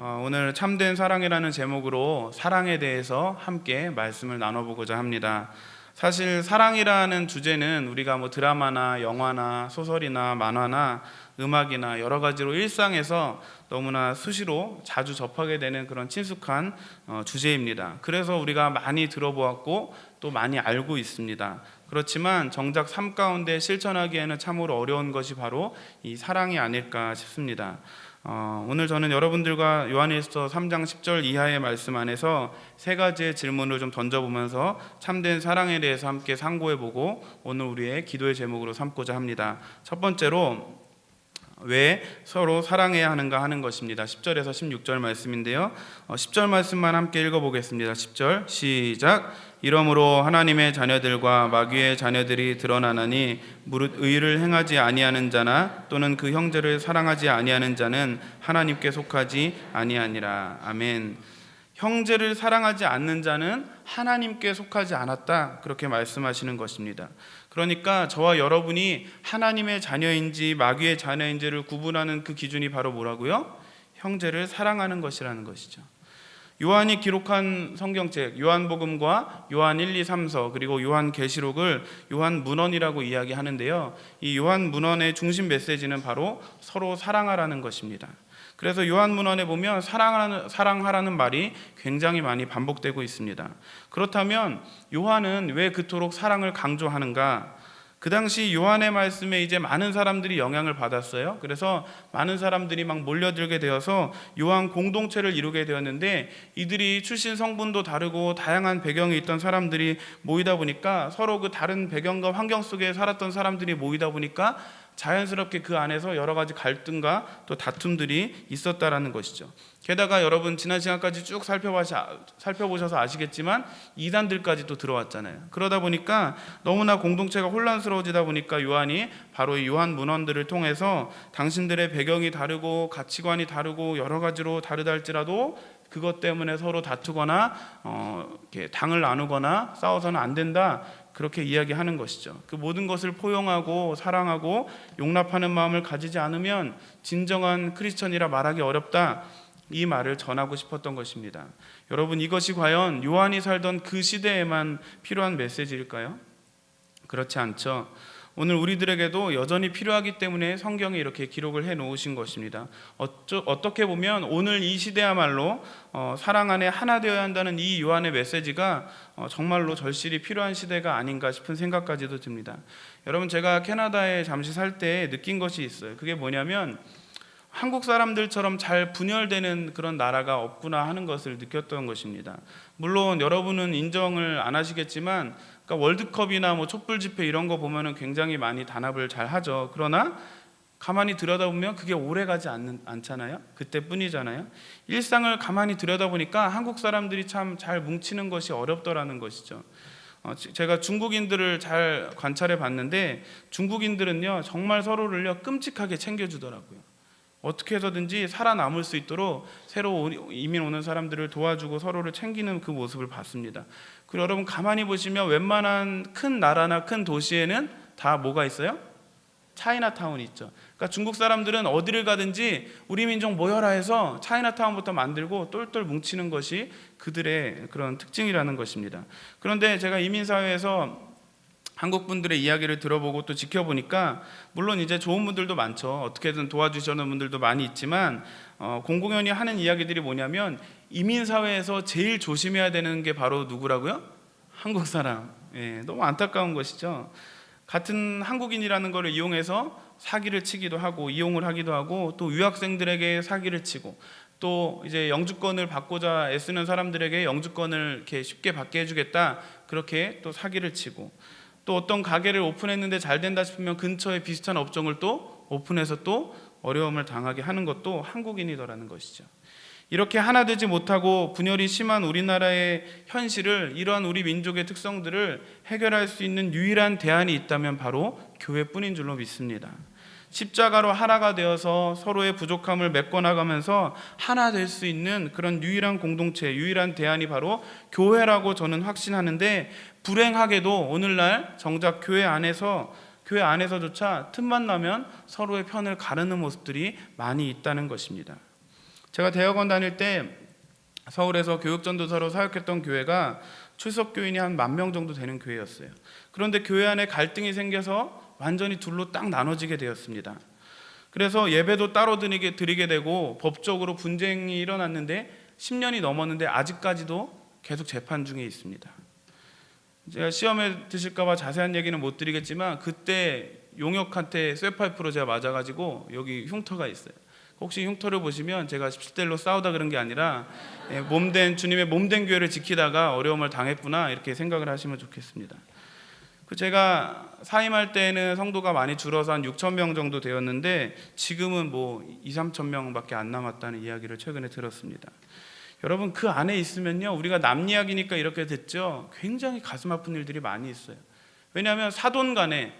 오늘 참된 사랑이라는 제목으로 사랑에 대해서 함께 말씀을 나눠보고자 합니다. 사실 사랑이라는 주제는 우리가 드라마나 영화나 소설이나 만화나 음악이나 여러 가지로 일상에서 너무나 수시로 자주 접하게 되는 그런 친숙한 주제입니다. 그래서 우리가 많이 들어보았고 또 많이 알고 있습니다. 그렇지만 정작 삶 가운데 실천하기에는 참으로 어려운 것이 바로 이 사랑이 아닐까 싶습니다. 오늘 저는 여러분들과 요한일서 3장 10절 이하의 말씀 안에서 세 가지의 질문을 좀 던져보면서 참된 사랑에 대해서 함께 상고해보고 오늘 우리의 기도의 제목으로 삼고자 합니다. 첫 번째로 왜 서로 사랑해야 하는가 하는 것입니다. 10절에서 16절 말씀인데요, 10절 말씀만 함께 읽어보겠습니다. 10절 시작. 이러므로 하나님의 자녀들과 마귀의 자녀들이 드러나나니 무릇 의를 행하지 아니하는 자나 또는 그 형제를 사랑하지 아니하는 자는 하나님께 속하지 아니하니라. 아멘. 형제를 사랑하지 않는 자는 하나님께 속하지 않았다, 그렇게 말씀하시는 것입니다. 그러니까 저와 여러분이 하나님의 자녀인지 마귀의 자녀인지를 구분하는 그 기준이 바로 뭐라고요? 형제를 사랑하는 것이라는 것이죠. 요한이 기록한 성경책 요한복음과 요한 1, 2, 3서 그리고 요한계시록을 요한문헌이라고 이야기하는데요, 이 요한문헌의 중심 메시지는 바로 서로 사랑하라는 것입니다. 그래서 요한문헌에 보면 사랑하라는 말이 굉장히 많이 반복되고 있습니다. 그렇다면 요한은 왜 그토록 사랑을 강조하는가? 그 당시 요한의 말씀에 이제 많은 사람들이 영향을 받았어요. 그래서 많은 사람들이 막 몰려들게 되어서 요한 공동체를 이루게 되었는데, 이들이 출신 성분도 다르고 다양한 배경이 있던 사람들이 모이다 보니까, 서로 그 다른 배경과 환경 속에 살았던 사람들이 모이다 보니까 자연스럽게 그 안에서 여러 가지 갈등과 또 다툼들이 있었다라는 것이죠. 게다가 여러분 지난 시간까지 쭉 살펴보셔서 아시겠지만 이단들까지 또 들어왔잖아요. 그러다 보니까 너무나 공동체가 혼란스러워지다 보니까 요한이 바로 이 요한 문헌들을 통해서 당신들의 배경이 다르고 가치관이 다르고 여러 가지로 다르다 할지라도 그것 때문에 서로 다투거나 이렇게 당을 나누거나 싸워서는 안 된다, 그렇게 이야기하는 것이죠. 그 모든 것을 포용하고 사랑하고 용납하는 마음을 가지지 않으면 진정한 크리스천이라 말하기 어렵다, 이 말을 전하고 싶었던 것입니다. 여러분, 이것이 과연 요한이 살던 그 시대에만 필요한 메시지일까요? 그렇지 않죠. 오늘 우리들에게도 여전히 필요하기 때문에 성경에 이렇게 기록을 해 놓으신 것입니다. 어떻게 보면 오늘 이 시대야말로 사랑 안에 하나 되어야 한다는 이 요한의 메시지가 정말로 절실히 필요한 시대가 아닌가 싶은 생각까지도 듭니다. 여러분, 제가 캐나다에 잠시 살 때 느낀 것이 있어요. 그게 뭐냐면 한국 사람들처럼 잘 분열되는 그런 나라가 없구나 하는 것을 느꼈던 것입니다. 물론 여러분은 인정을 안 하시겠지만, 그러니까 월드컵이나 촛불 집회 이런 거 보면은 굉장히 많이 단합을 잘 하죠. 그러나 가만히 들여다보면 그게 오래가지 않잖아요. 그때뿐이잖아요. 일상을 가만히 들여다보니까 한국 사람들이 참 잘 뭉치는 것이 어렵더라는 것이죠. 제가 중국인들을 잘 관찰해 봤는데 중국인들은요 정말 서로를요 끔찍하게 챙겨주더라고요. 어떻게 해서든지 살아남을 수 있도록 새로 이민 오는 사람들을 도와주고 서로를 챙기는 그 모습을 봤습니다. 그리고 여러분 가만히 보시면 웬만한 큰 나라나 큰 도시에는 다 뭐가 있어요? 차이나타운이 있죠. 그러니까 중국 사람들은 어디를 가든지 우리 민족 모여라 해서 차이나타운부터 만들고 똘똘 뭉치는 것이 그들의 그런 특징이라는 것입니다. 그런데 제가 이민사회에서 한국 분들의 이야기를 들어보고 또 지켜보니까, 물론 이제 좋은 분들도 많죠. 어떻게든 도와주시는 분들도 많이 있지만 공공연히 하는 이야기들이 뭐냐면 이민사회에서 제일 조심해야 되는 게 바로 누구라고요? 한국 사람. 너무 안타까운 것이죠. 같은 한국인이라는 것을 이용해서 사기를 치기도 하고 이용을 하기도 하고, 또 유학생들에게 사기를 치고, 또 이제 영주권을 받고자 애쓰는 사람들에게 영주권을 이렇게 쉽게 받게 해주겠다, 그렇게 또 사기를 치고, 또 어떤 가게를 오픈했는데 잘 된다 싶으면 근처에 비슷한 업종을 또 오픈해서 또 어려움을 당하게 하는 것도 한국인이더라는 것이죠. 이렇게 하나 되지 못하고 분열이 심한 우리나라의 현실을, 이러한 우리 민족의 특성들을 해결할 수 있는 유일한 대안이 있다면 바로 교회뿐인 줄로 믿습니다. 십자가로 하나가 되어서 서로의 부족함을 메꿔나가면서 하나 될 수 있는 그런 유일한 공동체, 유일한 대안이 바로 교회라고 저는 확신하는데, 불행하게도 오늘날 정작 교회 안에서조차 틈만 나면 서로의 편을 가르는 모습들이 많이 있다는 것입니다. 제가 대학원 다닐 때 서울에서 교육전도사로 사역했던 교회가 출석 교인이 한 10,000명 정도 되는 교회였어요. 그런데 교회 안에 갈등이 생겨서 완전히 둘로 딱 나눠지게 되었습니다. 그래서 예배도 따로 드리게 되고 법적으로 분쟁이 일어났는데 10년이 넘었는데 아직까지도 계속 재판 중에 있습니다. 제가 시험에 드실까 봐 자세한 얘기는 못 드리겠지만 그때 용역한테 쇠파이프로 제가 맞아가지고 여기 흉터가 있어요. 혹시 흉터를 보시면 제가 17대로 싸우다 그런 게 아니라 주님의 몸된 교회를 지키다가 어려움을 당했구나 이렇게 생각을 하시면 좋겠습니다. 제가 사임할 때는 성도가 많이 줄어서 한 6,000명 정도 되었는데 지금은 뭐 2-3,000명밖에 안 남았다는 이야기를 최근에 들었습니다. 여러분, 그 안에 있으면요, 우리가 남 이야기니까 이렇게 됐죠, 굉장히 가슴 아픈 일들이 많이 있어요. 왜냐하면 사돈 간에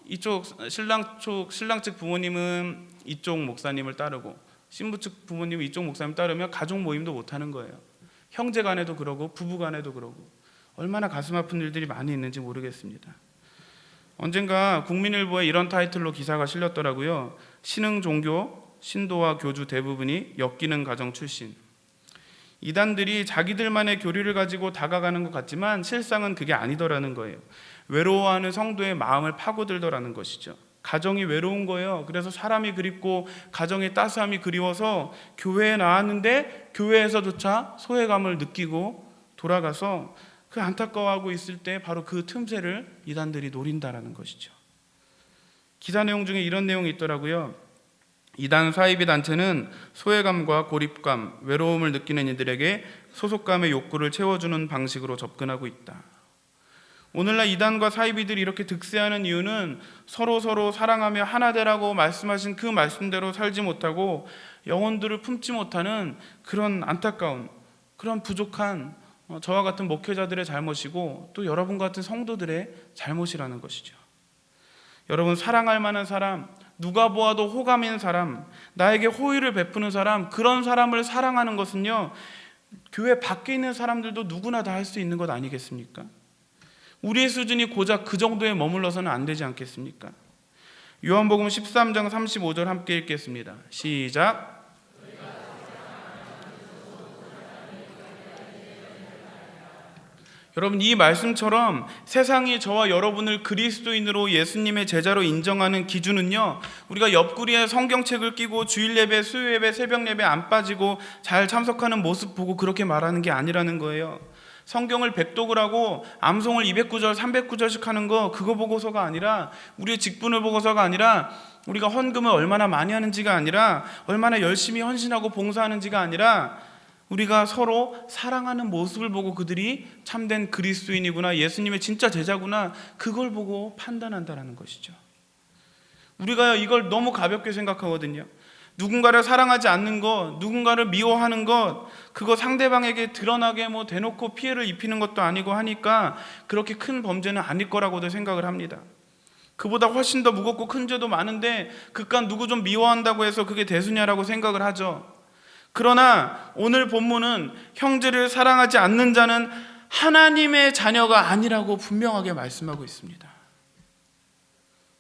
이쪽 신랑 측 부모님은 이쪽 목사님을 따르고 신부 측 부모님은 이쪽 목사님 따르면 가족 모임도 못 하는 거예요. 형제 간에도 그러고 부부 간에도 그러고 얼마나 가슴 아픈 일들이 많이 있는지 모르겠습니다. 언젠가 국민일보에 이런 타이틀로 기사가 실렸더라고요. 신흥 종교, 신도와 교주 대부분이 엮이는 가정 출신. 이단들이 자기들만의 교리를 가지고 다가가는 것 같지만 실상은 그게 아니더라는 거예요. 외로워하는 성도의 마음을 파고들더라는 것이죠. 가정이 외로운 거예요. 그래서 사람이 그립고 가정의 따스함이 그리워서 교회에 나왔는데 교회에서조차 소외감을 느끼고 돌아가서 그 안타까워하고 있을 때 바로 그 틈새를 이단들이 노린다라는 것이죠. 기사 내용 중에 이런 내용이 있더라고요. 이단 사이비 단체는 소외감과 고립감, 외로움을 느끼는 이들에게 소속감의 욕구를 채워주는 방식으로 접근하고 있다. 오늘날 이단과 사이비들이 이렇게 득세하는 이유는 서로 사랑하며 하나 되라고 말씀하신 그 말씀대로 살지 못하고 영혼들을 품지 못하는 그런 안타까운, 그런 부족한 저와 같은 목회자들의 잘못이고 또 여러분 같은 성도들의 잘못이라는 것이죠. 여러분, 사랑할 만한 사람, 누가 보아도 호감인 사람, 나에게 호의를 베푸는 사람, 그런 사람을 사랑하는 것은요, 교회 밖에 있는 사람들도 누구나 다 할 수 있는 것 아니겠습니까? 우리의 수준이 고작 그 정도에 머물러서는 안 되지 않겠습니까? 요한복음 13장 35절 함께 읽겠습니다. 시작. 여러분, 이 말씀처럼 세상이 저와 여러분을 그리스도인으로 예수님의 제자로 인정하는 기준은요, 우리가 옆구리에 성경책을 끼고 주일 예배, 수요 예배, 새벽 예배 안 빠지고 잘 참석하는 모습 보고 그렇게 말하는 게 아니라는 거예요. 성경을 백독을 하고 암송을 209절, 309절씩 하는 거, 그거 보고서가 아니라, 우리의 직분을 보고서가 아니라, 우리가 헌금을 얼마나 많이 하는지가 아니라, 얼마나 열심히 헌신하고 봉사하는지가 아니라, 우리가 서로 사랑하는 모습을 보고 그들이 참된 그리스도인이구나, 예수님의 진짜 제자구나, 그걸 보고 판단한다라는 것이죠. 우리가 이걸 너무 가볍게 생각하거든요. 누군가를 사랑하지 않는 것, 누군가를 미워하는 것, 그거 상대방에게 드러나게 대놓고 피해를 입히는 것도 아니고 하니까 그렇게 큰 범죄는 아닐 거라고도 생각을 합니다. 그보다 훨씬 더 무겁고 큰 죄도 많은데 그깟 누구 좀 미워한다고 해서 그게 대수냐라고 생각을 하죠. 그러나 오늘 본문은 형제를 사랑하지 않는 자는 하나님의 자녀가 아니라고 분명하게 말씀하고 있습니다.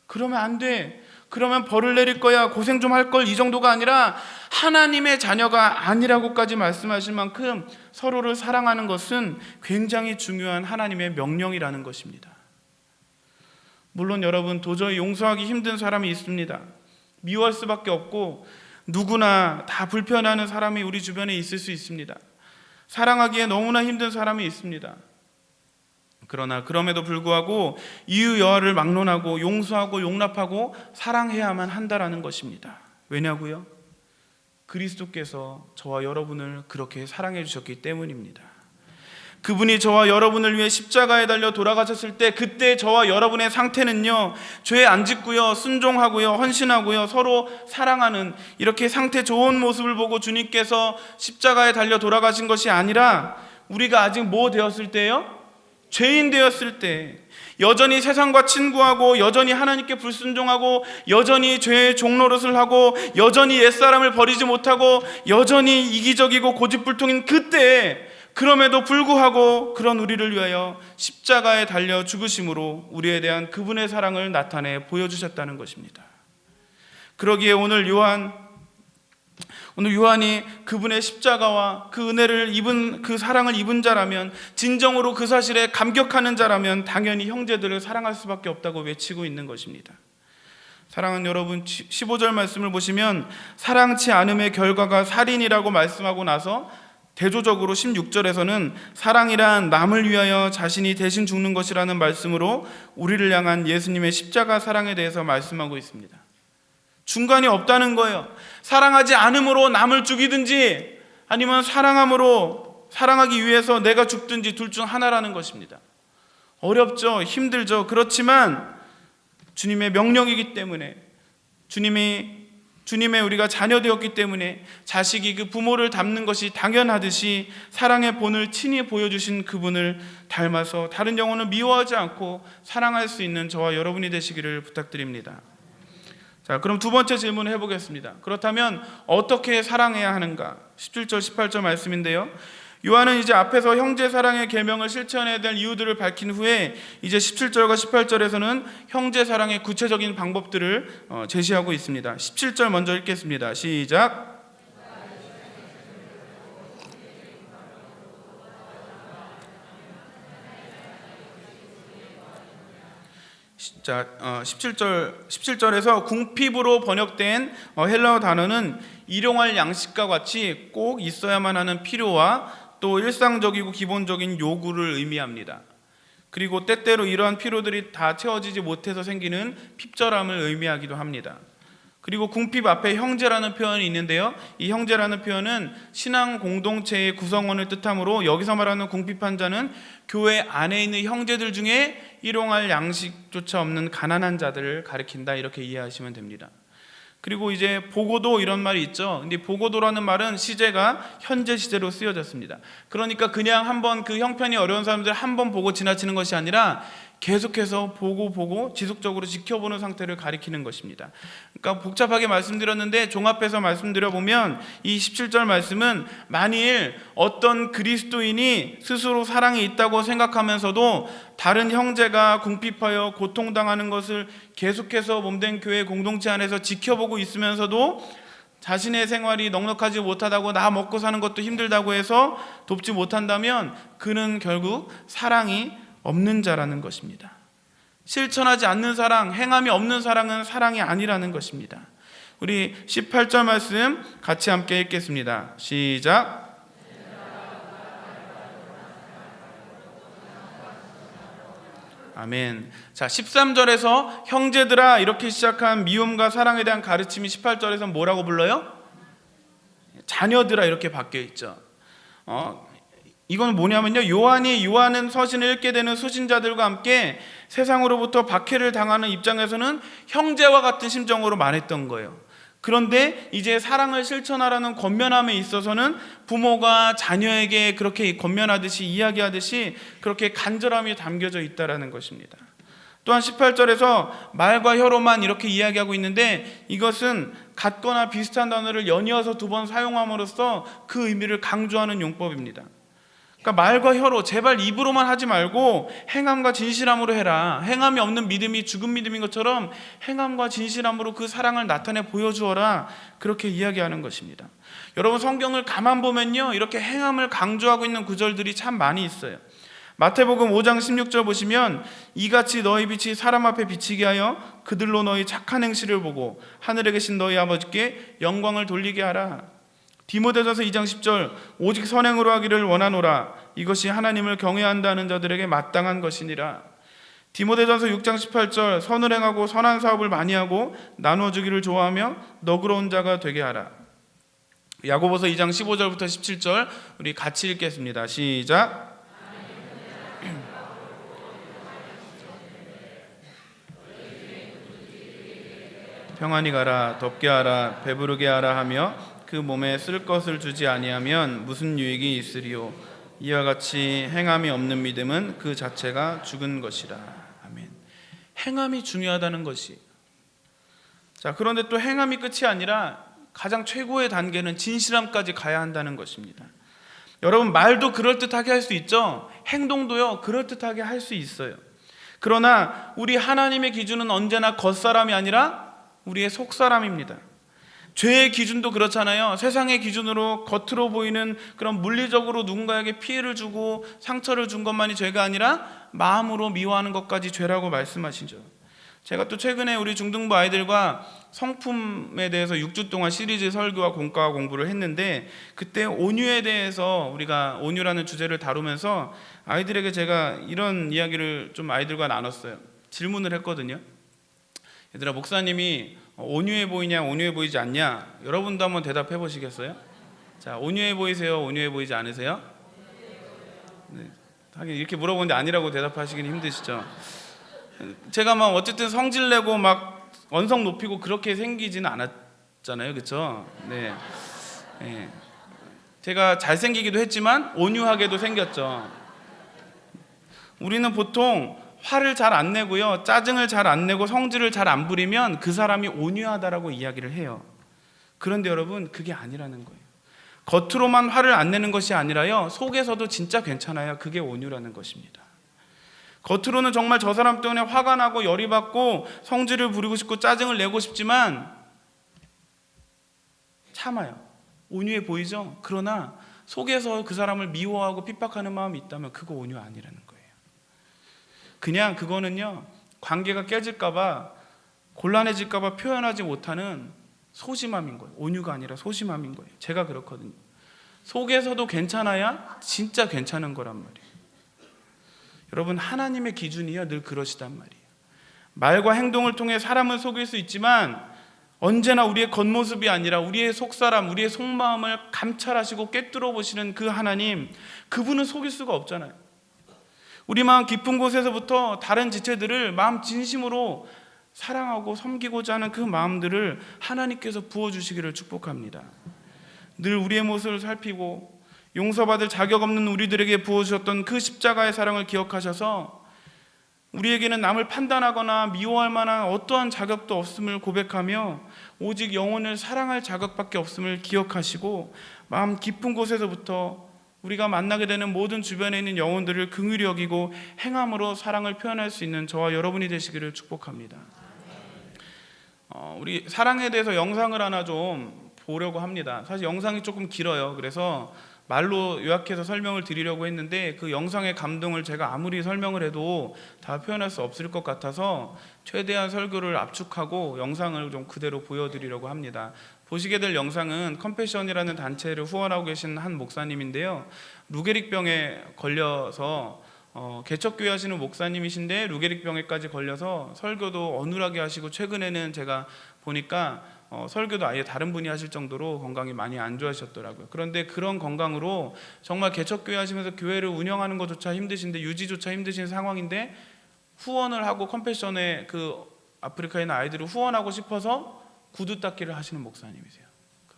그러면 안 돼. 그러면 벌을 내릴 거야, 고생 좀 할 걸, 이 정도가 아니라 하나님의 자녀가 아니라고까지 말씀하실 만큼 서로를 사랑하는 것은 굉장히 중요한 하나님의 명령이라는 것입니다. 물론 여러분, 도저히 용서하기 힘든 사람이 있습니다. 미워할 수밖에 없고 누구나 다 불편해하는 사람이 우리 주변에 있을 수 있습니다. 사랑하기에 너무나 힘든 사람이 있습니다. 그러나 그럼에도 불구하고 이유 여하를 막론하고 용서하고 용납하고 사랑해야만 한다라는 것입니다. 왜냐고요? 그리스도께서 저와 여러분을 그렇게 사랑해 주셨기 때문입니다. 그분이 저와 여러분을 위해 십자가에 달려 돌아가셨을 때 그때 저와 여러분의 상태는요, 죄 안 짓고요, 순종하고요, 헌신하고요, 서로 사랑하는 이렇게 상태 좋은 모습을 보고 주님께서 십자가에 달려 돌아가신 것이 아니라 우리가 아직 뭐 되었을 때요? 죄인 되었을 때, 여전히 세상과 친구하고 여전히 하나님께 불순종하고 여전히 죄의 종노릇을 하고 여전히 옛사람을 버리지 못하고 여전히 이기적이고 고집불통인 그때, 그럼에도 불구하고 그런 우리를 위하여 십자가에 달려 죽으심으로 우리에 대한 그분의 사랑을 나타내 보여주셨다는 것입니다. 그러기에 오늘 요한 오늘 요한이 그분의 십자가와 그 은혜를 입은, 그 사랑을 입은 자라면, 진정으로 그 사실에 감격하는 자라면 당연히 형제들을 사랑할 수밖에 없다고 외치고 있는 것입니다. 사랑하는 여러분, 15절 말씀을 보시면 사랑치 않음의 결과가 살인이라고 말씀하고 나서 대조적으로 16절에서는 사랑이란 남을 위하여 자신이 대신 죽는 것이라는 말씀으로 우리를 향한 예수님의 십자가 사랑에 대해서 말씀하고 있습니다. 중간이 없다는 거예요. 사랑하지 않음으로 남을 죽이든지 아니면 사랑함으로, 사랑하기 위해서 내가 죽든지 둘 중 하나라는 것입니다. 어렵죠, 힘들죠. 그렇지만 주님의 명령이기 때문에, 주님의 우리가 자녀 되었기 때문에 자식이 그 부모를 닮는 것이 당연하듯이 사랑의 본을 친히 보여주신 그분을 닮아서 다른 영혼을 미워하지 않고 사랑할 수 있는 저와 여러분이 되시기를 부탁드립니다. 자, 그럼 두 번째 질문을 해보겠습니다. 그렇다면 어떻게 사랑해야 하는가? 17절 18절 말씀인데요, 요한은 이제 앞에서 형제 사랑의 계명을 실천해야 될 이유들을 밝힌 후에 이제 17절과 18절에서는 형제 사랑의 구체적인 방법들을 제시하고 있습니다. 17절 먼저 읽겠습니다. 시작. 자, 17절에서 궁핍으로 번역된 헬라어 단어는 일용할 양식과 같이 꼭 있어야만 하는 필요와 또 일상적이고 기본적인 요구를 의미합니다. 그리고 때때로 이러한 필요들이 다 채워지지 못해서 생기는 핍절함을 의미하기도 합니다. 그리고 궁핍 앞에 형제라는 표현이 있는데요, 이 형제라는 표현은 신앙 공동체의 구성원을 뜻하므로 여기서 말하는 궁핍한 자는 교회 안에 있는 형제들 중에 일용할 양식조차 없는 가난한 자들을 가리킨다, 이렇게 이해하시면 됩니다. 그리고 이제 보고도, 이런 말이 있죠. 근데 보고도라는 말은 시제가 현재 시제로 쓰여졌습니다. 그러니까 그냥 한번 그 형편이 어려운 사람들 한번 보고 지나치는 것이 아니라 계속해서 보고 지속적으로 지켜보는 상태를 가리키는 것입니다. 그러니까 복잡하게 말씀드렸는데 종합해서 말씀드려보면 이 17절 말씀은 만일 어떤 그리스도인이 스스로 사랑이 있다고 생각하면서도 다른 형제가 궁핍하여 고통당하는 것을 계속해서 몸된 교회 공동체 안에서 지켜보고 있으면서도 자신의 생활이 넉넉하지 못하다고, 나 먹고 사는 것도 힘들다고 해서 돕지 못한다면 그는 결국 사랑이 없는 자라는 것입니다. 실천하지 않는 사랑, 행함이 없는 사랑은 사랑이 아니라는 것입니다. 우리 18절 말씀 같이 함께 읽겠습니다. 시작. 아멘. 자, 13절에서 형제들아 이렇게 시작한 미움과 사랑에 대한 가르침이 18절에서 뭐라고 불러요? 자녀들아 이렇게 바뀌어 있죠. 이건 뭐냐면요, 요한은 서신을 읽게 되는 수신자들과 함께 세상으로부터 박해를 당하는 입장에서는 형제와 같은 심정으로 말했던 거예요. 그런데 이제 사랑을 실천하라는 권면함에 있어서는 부모가 자녀에게 그렇게 권면하듯이, 이야기하듯이 그렇게 간절함이 담겨져 있다라는 것입니다. 또한 18절에서 말과 혀로만 이렇게 이야기하고 있는데 이것은 같거나 비슷한 단어를 연이어서 두 번 사용함으로써 그 의미를 강조하는 용법입니다. 그러니까 말과 혀로, 제발 입으로만 하지 말고 행함과 진실함으로 해라. 행함이 없는 믿음이 죽은 믿음인 것처럼 행함과 진실함으로 그 사랑을 나타내 보여주어라, 그렇게 이야기하는 것입니다. 여러분, 성경을 가만 보면요, 이렇게 행함을 강조하고 있는 구절들이 참 많이 있어요. 마태복음 5장 16절 보시면 이같이 너희 빛이 사람 앞에 비치게 하여 그들로 너희 착한 행실을 보고 하늘에 계신 너희 아버지께 영광을 돌리게 하라. 디모데전서 2장 10절 오직 선행으로 하기를 원하노라. 이것이 하나님을 경외한다는 자들에게 마땅한 것이니라. 디모데전서 6장 18절 선을 행하고 선한 사업을 많이 하고 나누어주기를 좋아하며 너그러운 자가 되게 하라. 야고보서 2장 15절부터 17절 우리 같이 읽겠습니다. 시작. 평안히 가라, 덥게 하라, 배부르게 하라 하며 그 몸에 쓸 것을 주지 아니하면 무슨 유익이 있으리요. 이와 같이 행함이 없는 믿음은 그 자체가 죽은 것이라. 아멘. 행함이 중요하다는 것이. 자, 그런데 또 행함이 끝이 아니라 가장 최고의 단계는 진실함까지 가야 한다는 것입니다. 여러분, 말도 그럴듯하게 할 수 있죠. 행동도요 그럴듯하게 할 수 있어요. 그러나 우리 하나님의 기준은 언제나 겉사람이 아니라 우리의 속사람입니다. 죄의 기준도 그렇잖아요. 세상의 기준으로 겉으로 보이는 그런 물리적으로 누군가에게 피해를 주고 상처를 준 것만이 죄가 아니라 마음으로 미워하는 것까지 죄라고 말씀하시죠. 제가 또 최근에 우리 중등부 아이들과 성품에 대해서 6주 동안 시리즈 설교와 공과 공부를 했는데, 그때 온유에 대해서 우리가 온유라는 주제를 다루면서 아이들에게 제가 이런 이야기를 좀 아이들과 나눴어요. 질문을 했거든요. 얘들아, 목사님이 온유해 보이냐 온유해 보이지 않냐, 여러분도 한번 대답해 보시겠어요? 자, 온유해 보이세요? 온유해 보이지 않으세요? 네, 하긴 이렇게 물어보는데 아니라고 대답하시긴 힘드시죠. 제가 막 어쨌든 성질내고 막 언성 높이고 그렇게 생기지는 않았잖아요, 그렇죠? 네. 네. 제가 잘생기기도 했지만 온유하게도 생겼죠. 우리는 보통 화를 잘 안 내고요, 짜증을 잘 안 내고 성질을 잘 안 부리면 그 사람이 온유하다라고 이야기를 해요. 그런데 여러분, 그게 아니라는 거예요. 겉으로만 화를 안 내는 것이 아니라요, 속에서도 진짜 괜찮아야 그게 온유라는 것입니다. 겉으로는 정말 저 사람 때문에 화가 나고 열이 받고 성질을 부리고 싶고 짜증을 내고 싶지만 참아요. 온유해 보이죠? 그러나 속에서 그 사람을 미워하고 핍박하는 마음이 있다면 그거 온유 아니라는 거예요. 그냥 그거는요, 관계가 깨질까봐, 곤란해질까봐 표현하지 못하는 소심함인 거예요. 온유가 아니라 소심함인 거예요. 제가 그렇거든요. 속에서도 괜찮아야 진짜 괜찮은 거란 말이에요. 여러분, 하나님의 기준이요 늘 그러시단 말이에요. 말과 행동을 통해 사람을 속일 수 있지만 언제나 우리의 겉모습이 아니라 우리의 속사람, 우리의 속마음을 감찰하시고 꿰뚫어 보시는 그 하나님, 그분은 속일 수가 없잖아요. 우리 마음 깊은 곳에서부터 다른 지체들을 마음 진심으로 사랑하고 섬기고자 하는 그 마음들을 하나님께서 부어주시기를 축복합니다. 늘 우리의 모습을 살피고 용서받을 자격 없는 우리들에게 부어주셨던 그 십자가의 사랑을 기억하셔서 우리에게는 남을 판단하거나 미워할 만한 어떠한 자격도 없음을 고백하며 오직 영혼을 사랑할 자격밖에 없음을 기억하시고 마음 깊은 곳에서부터 우리가 만나게 되는 모든 주변에 있는 영혼들을 긍휼히 여기고 행함으로 사랑을 표현할 수 있는 저와 여러분이 되시기를 축복합니다. 우리 사랑에 대해서 영상을 하나 좀 보려고 합니다. 사실 영상이 조금 길어요. 그래서 말로 요약해서 설명을 드리려고 했는데 그 영상의 감동을 제가 아무리 설명을 해도 다 표현할 수 없을 것 같아서 최대한 설교를 압축하고 영상을 좀 그대로 보여드리려고 합니다. 보시게 될 영상은 컴패션이라는 단체를 후원하고 계신 한 목사님인데요, 루게릭병에 걸려서 개척교회 하시는 목사님이신데 루게릭병에까지 걸려서 설교도 어눌하게 하시고 최근에는 제가 보니까 설교도 아예 다른 분이 하실 정도로 건강이 많이 안 좋아하셨더라고요. 그런데 그런 건강으로 정말 개척교회 하시면서 교회를 운영하는 것조차 힘드신데, 유지조차 힘드신 상황인데 후원을 하고 컴패션에 그 아프리카에 있는 아이들을 후원하고 싶어서 구두 닦기를 하시는 목사님이세요.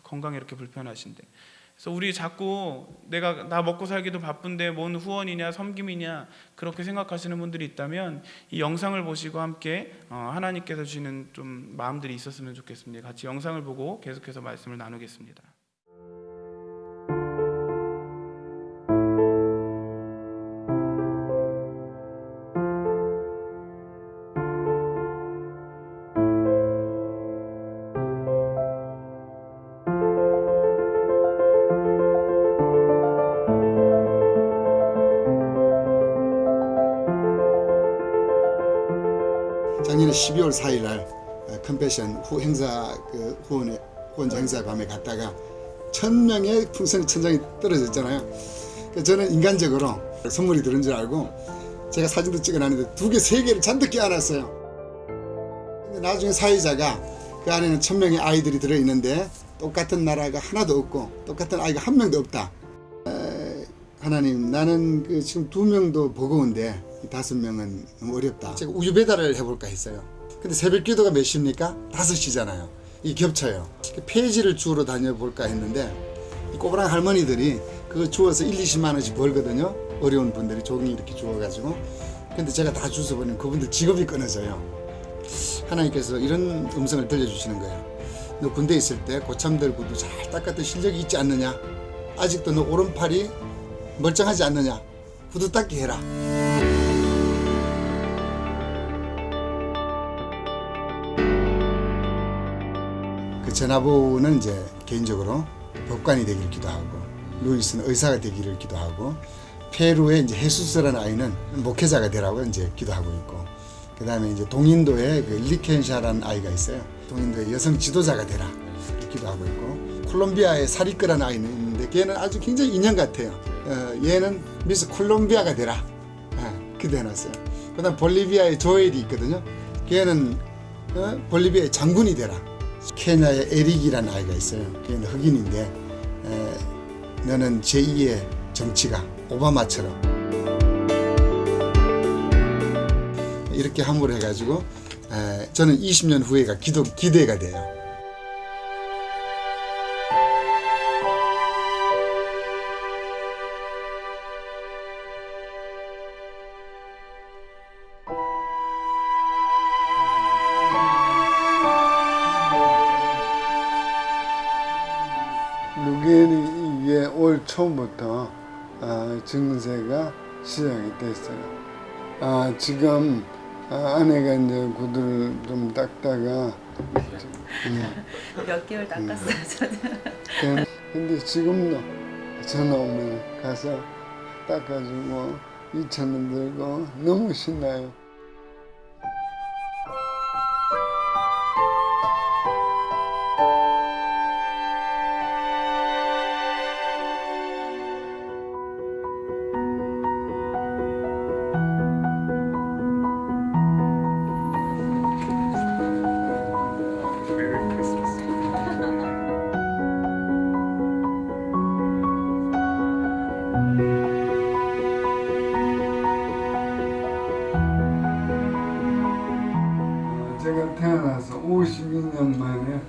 건강이 이렇게 불편하신데. 그래서 우리 자꾸 나 먹고 살기도 바쁜데 뭔 후원이냐 섬김이냐 그렇게 생각하시는 분들이 있다면 이 영상을 보시고 함께 하나님께서 주시는 좀 마음들이 있었으면 좋겠습니다. 같이 영상을 보고 계속해서 말씀을 나누겠습니다. 작년에 12월 4일 날 컴패션 후원자 행사 밤에 갔다가 1000명의 풍선 천장이 떨어졌잖아요. 그래서 저는 인간적으로 선물이 들은 줄 알고 제가 사진도 찍어놨는데 2개, 3개를 잔뜩 껴안았어요. 근데 나중에 사회자가 그 안에는 1000명의 아이들이 들어있는데 똑같은 나라가 하나도 없고 똑같은 아이가 한 명도 없다. 하나님, 나는 지금 2명도 버거운데 5명은 너무 어렵다. 제가 우유 배달을 해볼까 했어요. 근데 새벽 기도가 몇 시입니까? 5시잖아요. 이게 겹쳐요. 페이지를 주우러 다녀볼까 했는데 이 꼬부랑 할머니들이 그거 주워서 1, 20만 원씩 벌거든요. 어려운 분들이 종이 이렇게 주워가지고. 근데 제가 다 주워버리면 그분들 직업이 끊어져요. 하나님께서 이런 음성을 들려주시는 거예요. 너 군대에 있을 때 고참 들고도 잘 닦았던 실력이 있지 않느냐? 아직도 너 오른팔이 멀쩡하지 않느냐? 구두 닦기 해라. 그 전화부는 이제 개인적으로 법관이 되기를 기도하고, 루이스는 의사가 되기를 기도하고, 페루의 이제 헤수스라는 아이는 목회자가 되라고 이제 기도하고 있고, 그 다음에 이제 동인도에 그 리켄샤라는 아이가 있어요. 동인도의 여성 지도자가 되라 기도하고 있고, 콜롬비아의 사리끄라는 아이는 있는데 걔는 아주 굉장히 인형 같아요. 얘는 미스 콜롬비아가 되라 기도해놨어요. 그 다음 볼리비아의 조엘이 있거든요. 걔는 볼리비아의 장군이 되라. 케냐의 에릭이라는 아이가 있어요. 걔는 흑인인데 너는 제2의 정치가 오바마처럼 이렇게 함으로 해가지고 저는 20년 후에가 기대가 돼요. 루겔이 이게 올 초부터 증세가 시작이 됐어요. 지금 아내가 이제 구두를 좀 닦다가 몇 개월 닦았어요, 저는. 근데 지금도 전화 오면 가서 닦아주고 2,000원 들고 너무 신나요. 제가 태어나서 52년 만에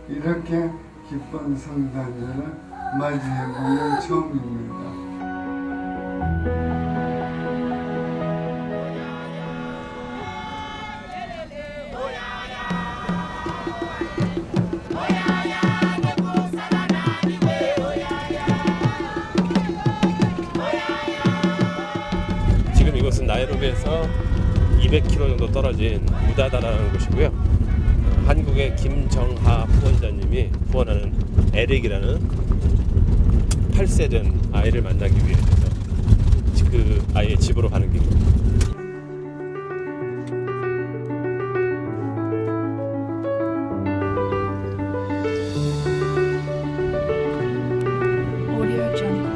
이렇게 기쁜 성탄절을 맞이해보는 처음입니다. 지금 이곳은 나이로비에서 200km 정도 떨어진 무다다라는 곳이고요. 한국의 김정하 후원자님이 후원하는 에릭이라는 8세 된 아이를 만나기 위해서 그 아이의 집으로 가는 길입니다. Audio Jungle.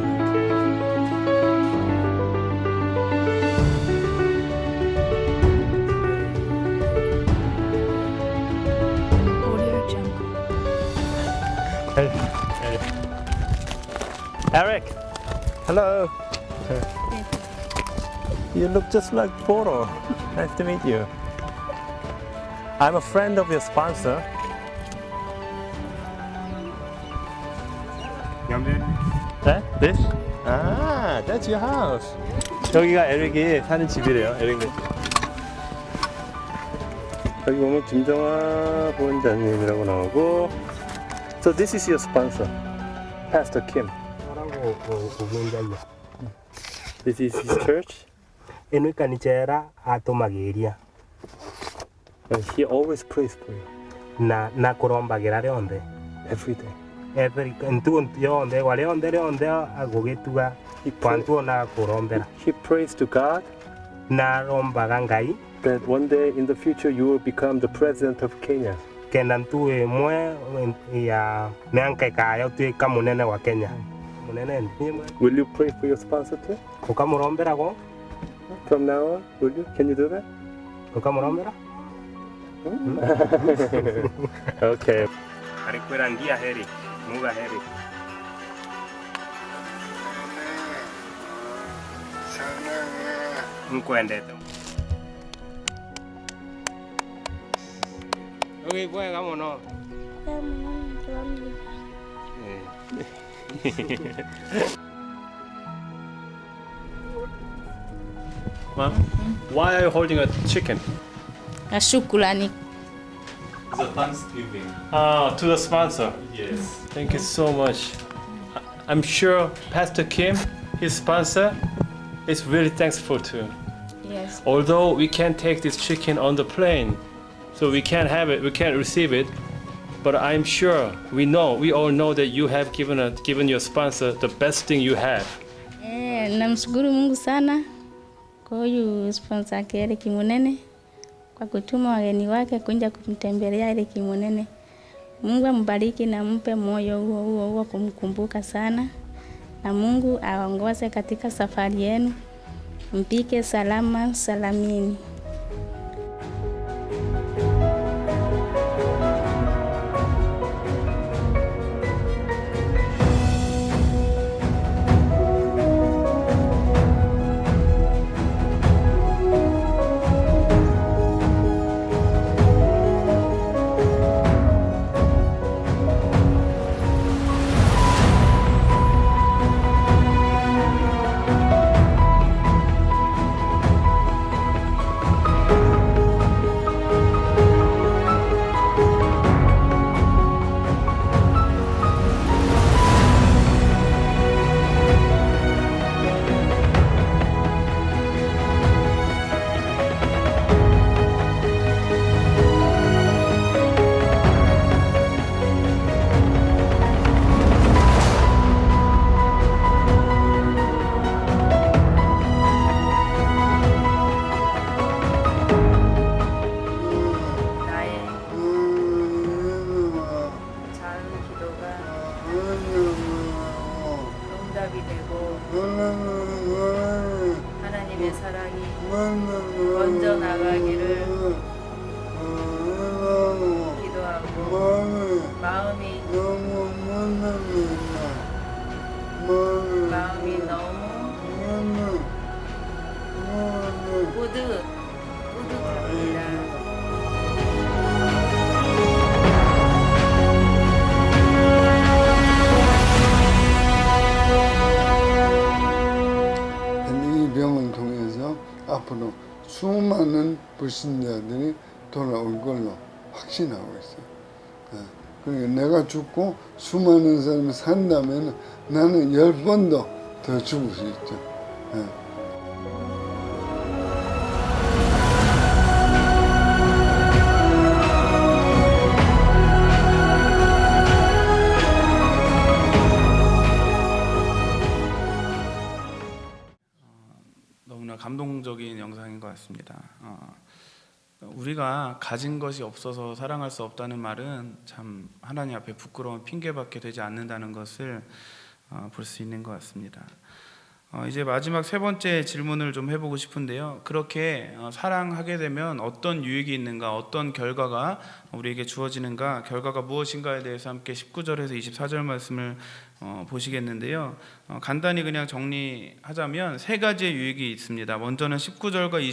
Audio Jungle. Eric, hello. You look just like Poro. Nice to meet you. I'm a friend of your sponsor. That? This? Ah, that's your house. 여기가 에릭이 사는 집이래요. 에릭네. 여기 보면 김정하 보원자님이라고 나오고. So this is your sponsor, Pastor Kim. This is his church. Eno kanisa atumagiria And he always prays for you na kurombagira rionde every day. every ntu yonde wale onde agogetuga kwantu na kurombera He prays to God na rombaga ngai that one day in the future you will become the president of Kenya. kenda ntu emwe ya mianka kayo tu kamunene wa Kenya munene nimwe Will you pray for your sponsor too? ukamurombera go From now on, will you? Can you do that? ukamurombera Okay. alikwera ngia heri muga heri nkwendete Oke, bwega muno. Mom, why are you holding a chicken? Shukrani. The Thanksgiving. Ah, to the sponsor. Yes. Thank you so much. I'm sure Pastor Kim, his sponsor, is really thankful too. Yes. Although we can't take this chicken on the plane, so we can't have it, we can't receive it, But I'm sure we all know that you have given your sponsor the best thing you have. Namshukuru Mungu sana kwa huyu sponsor wake Eric Munene kwa kutuma wageni wake kuja kumtembelea Eric Munene. Mungu ambariki na mpe moyo huo kumkumbuka sana, na Mungu aongoze katika safari yenu, mpike salama salamini. 하나님의 사랑이 먼저 나가기를 기도하고 마음이 너무 뿌듯합니다. 이 병을 통해서 앞으로 수많은 불신자들이 돌아올 걸로 확신하고 있어요. 그러니까 내가 죽고 수많은 사람이 산다면 나는 10번도 더 죽을 수 있죠. 너무나 감동적인 영상인 것 같습니다. 우리가 가진 것이 없어서 사랑할 수 없다는 말은 참 하나님 앞에 부끄러운 핑계밖에 되지 않는다는 것을 볼 수 있는 것 같습니다. 이제 마지막 세 번째 질문을 좀 해보고 싶은데요. 그렇게 사랑하게 되면 어떤 유익이 있는가, 어떤 결과가 우리에게 주어지는가, 결과가 무엇인가에 대해서 함께 19절에서 24절 말씀을 보시겠는데요. 간단히 그냥 정리하자면 세 가지의 유익이 있습니다. 먼저는 19절과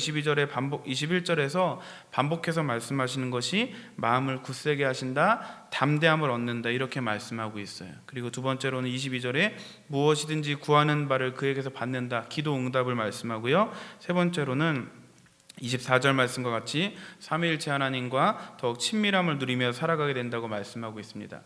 21절에서 반복해서 말씀하시는 것이 마음을 굳세게 하신다, 담대함을 얻는다, 이렇게 말씀하고 있어요. 그리고 두 번째로는 22절에 무엇이든지 구하는 바를 그에게서 받는다, 기도 응답을 말씀하고요. 세 번째로는 24절 말씀과 같이 삼위일체 하나님과 더욱 친밀함을 누리며 살아가게 된다고 말씀하고 있습니다.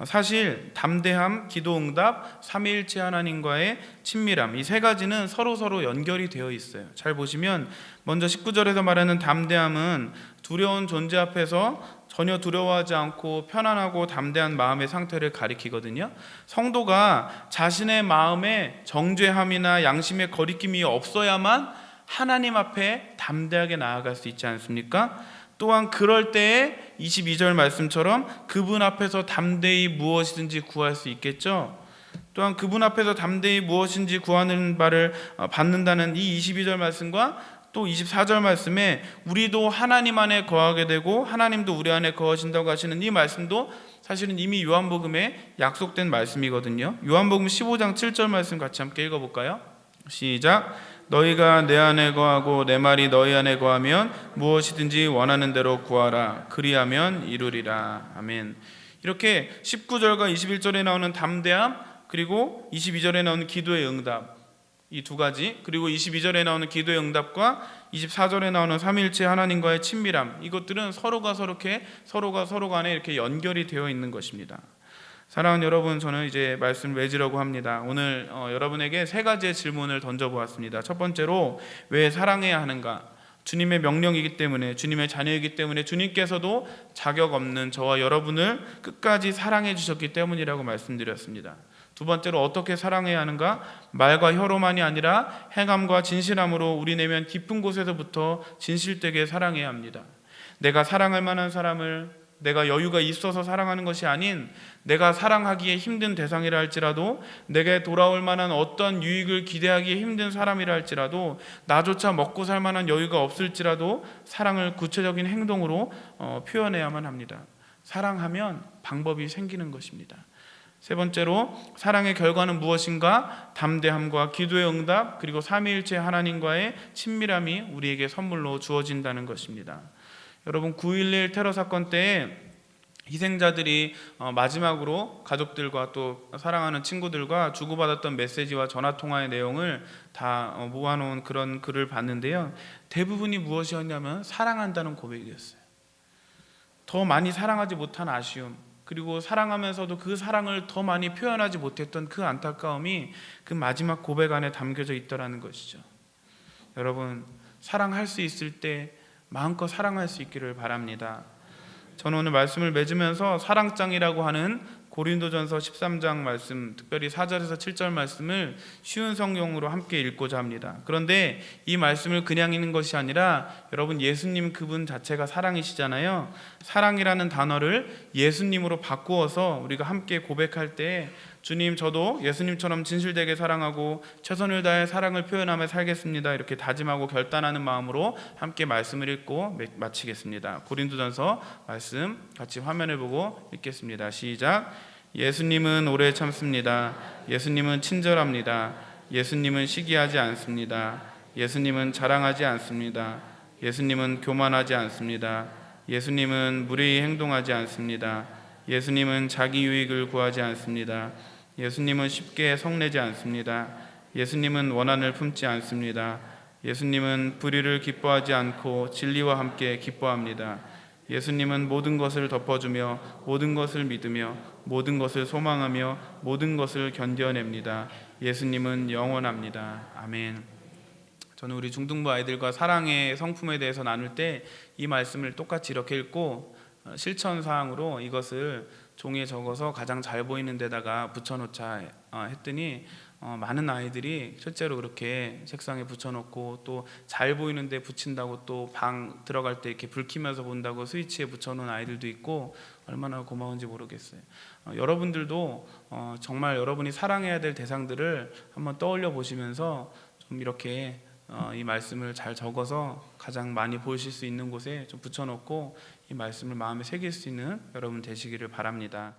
사실 담대함, 기도응답, 삼위일체 하나님과의 친밀함, 이 세 가지는 서로 연결이 되어 있어요. 잘 보시면 먼저 19절에서 말하는 담대함은 두려운 존재 앞에서 전혀 두려워하지 않고 편안하고 담대한 마음의 상태를 가리키거든요. 성도가 자신의 마음에 정죄함이나 양심의 거리낌이 없어야만 하나님 앞에 담대하게 나아갈 수 있지 않습니까? 또한 그럴 때에 22절 말씀처럼 그분 앞에서 담대히 무엇이든지 구할 수 있겠죠. 또한 그분 앞에서 담대히 무엇인지 구하는 바를 받는다는 이 22절 말씀과 또 24절 말씀에 우리도 하나님 안에 거하게 되고 하나님도 우리 안에 거하신다고 하시는 이 말씀도 사실은 이미 요한복음에 약속된 말씀이거든요. 요한복음 15장 7절 말씀 같이 함께 읽어볼까요? 시작. 너희가 내 안에 거하고 내 말이 너희 안에 거하면 무엇이든지 원하는 대로 구하라. 그리하면 이루리라. 아멘. 이렇게 19절과 21절에 나오는 담대함, 그리고 22절에 나오는 기도의 응답, 이 두 가지, 그리고 22절에 나오는 기도의 응답과 24절에 나오는 삼위일체 하나님과의 친밀함, 이것들은 서로가 서로 간에 이렇게 연결이 되어 있는 것입니다. 사랑하는 여러분, 저는 이제 말씀 맺으려고 합니다. 오늘 여러분에게 세 가지의 질문을 던져보았습니다. 첫 번째로 왜 사랑해야 하는가? 주님의 명령이기 때문에, 주님의 자녀이기 때문에 주님께서도 자격 없는 저와 여러분을 끝까지 사랑해 주셨기 때문이라고 말씀드렸습니다. 두 번째로 어떻게 사랑해야 하는가? 말과 혀로만이 아니라 행함과 진실함으로 우리 내면 깊은 곳에서부터 진실되게 사랑해야 합니다. 내가 사랑할 만한 사람을 내가 여유가 있어서 사랑하는 것이 아닌, 내가 사랑하기에 힘든 대상이라 할지라도, 내게 돌아올 만한 어떤 유익을 기대하기에 힘든 사람이라 할지라도, 나조차 먹고 살 만한 여유가 없을지라도 사랑을 구체적인 행동으로 표현해야만 합니다. 사랑하면 방법이 생기는 것입니다. 세 번째로 사랑의 결과는 무엇인가? 담대함과 기도의 응답, 그리고 삼위일체 하나님과의 친밀함이 우리에게 선물로 주어진다는 것입니다. 여러분, 9.11 테러 사건 때에 희생자들이 마지막으로 가족들과 또 사랑하는 친구들과 주고받았던 메시지와 전화통화의 내용을 다 모아놓은 그런 글을 봤는데요, 대부분이 무엇이었냐면 사랑한다는 고백이었어요. 더 많이 사랑하지 못한 아쉬움, 그리고 사랑하면서도 그 사랑을 더 많이 표현하지 못했던 그 안타까움이 그 마지막 고백 안에 담겨져 있더라는 것이죠. 여러분, 사랑할 수 있을 때 마음껏 사랑할 수 있기를 바랍니다. 저는 오늘 말씀을 맺으면서 사랑장이라고 하는 고린도전서 13장 말씀, 특별히 4절에서 7절 말씀을 쉬운 성경으로 함께 읽고자 합니다. 그런데 이 말씀을 그냥 읽는 것이 아니라, 여러분, 예수님 그분 자체가 사랑이시잖아요. 사랑이라는 단어를 예수님으로 바꾸어서 우리가 함께 고백할 때, 주님, 저도 예수님처럼 진실되게 사랑하고 최선을 다해 사랑을 표현하며 살겠습니다, 이렇게 다짐하고 결단하는 마음으로 함께 말씀을 읽고 마치겠습니다. 고린도전서 말씀 같이 화면을 보고 읽겠습니다. 시작. 예수님은 오래 참습니다. 예수님은 친절합니다. 예수님은 시기하지 않습니다. 예수님은 자랑하지 않습니다. 예수님은 교만하지 않습니다. 예수님은 무례히 행동하지 않습니다. 예수님은 자기 유익을 구하지 않습니다. 예수님은 쉽게 성내지 않습니다. 예수님은 원한을 품지 않습니다. 예수님은 불의를 기뻐하지 않고 진리와 함께 기뻐합니다. 예수님은 모든 것을 덮어주며 모든 것을 믿으며 모든 것을 소망하며 모든 것을 견뎌냅니다. 예수님은 영원합니다. 아멘. 저는 우리 중등부 아이들과 사랑의 성품에 대해서 나눌 때 이 말씀을 똑같이 이렇게 읽고 실천사항으로 이것을 종이에 적어서 가장 잘 보이는 데다가 붙여놓자 했더니 많은 아이들이 실제로 그렇게 책상에 붙여놓고, 또 잘 보이는 데 붙인다고 또 방 들어갈 때 이렇게 불 켜면서 본다고 스위치에 붙여놓은 아이들도 있고, 얼마나 고마운지 모르겠어요. 여러분들도 정말 여러분이 사랑해야 될 대상들을 한번 떠올려 보시면서 좀 이렇게 이 말씀을 잘 적어서 가장 많이 보실 수 있는 곳에 좀 붙여놓고 이 말씀을 마음에 새길 수 있는 여러분 되시기를 바랍니다.